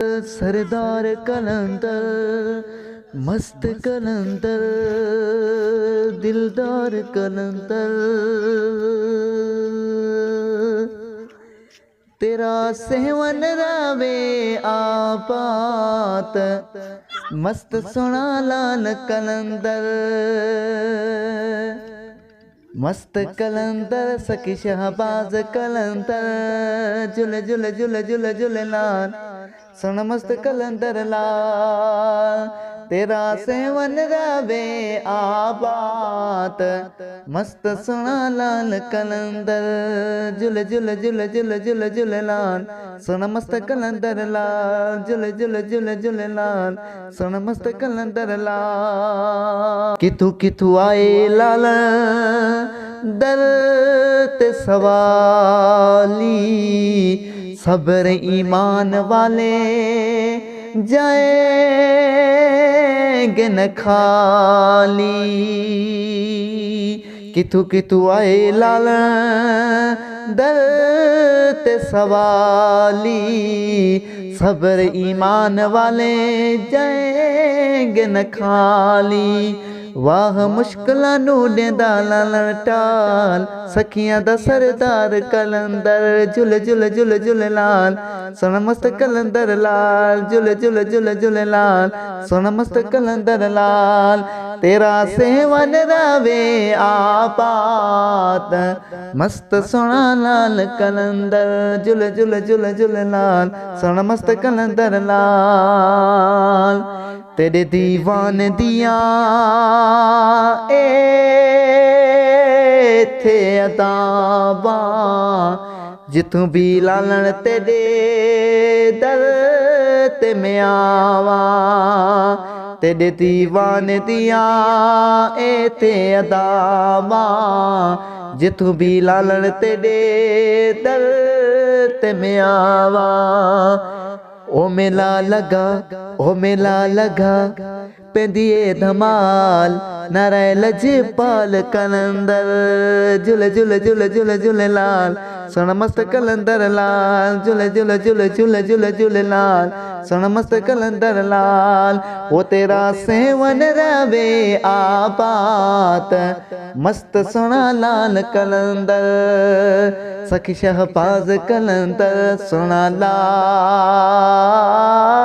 सरदार कलंदर मस्त कलंदर दिलदार कलंदर तेरा सेवन रावे आपात मस्त सोना लाल कलंदर मस्त कलंदर सखी शहबाज कलंदर झुल झुल झुल झुल झुल लाल सुन मस्त कलंदर लाल तेरा सेवन रावे आबात मस्त सोना लाल कलंदर झुल झुल झुल झुल झुल झुल लाल सुन मस्त कलंदर लाल झुल झुल झुल झुल लाल सुन मस्त कलंदर लाल किथू किथू आए लाल दर ते सवाली सब्र ईमान वाले जाएंगे न खाली किथू किथू आए लाल दर ते सवाली सब्र ईमान वाले जाएंगे न खाली वाह मुश्किलां नू देंदा लालण टाल सखियां दा सरदार कलंदर झुल झुल झुल झुल लाल सोन मस्त कलंदर लाल झुल झुल झुल झुल लाल सोन मस्त कलंदर लाल तेरा सेवन रावे आपात मस्त सोना लाल कलंदर झुल झुल झुल झुल लाल सोन मस्त कलंदर लाल तेरे दीवान दिया थे अदाबा जिथों भी लालन तेरे दर ते मैं आवा तेरे दीवान दिया थे अदाबा जिथों भी लालन तेरे दर ते मैं आवा ओ मेला लगा पेंदिए धमाल नाराय लजपाल कलंदर झुल झुल झुल झुल झुल लाल सोन मस्त कलंदर लाल झुल झुल झुल झुल झुल झुल लाल सोन मस्त कलंदर लाल वो तेरा सेवन रवे आबात मस्त सोना लाल कलंदर सखी शहबाज कलंदर सोना लाल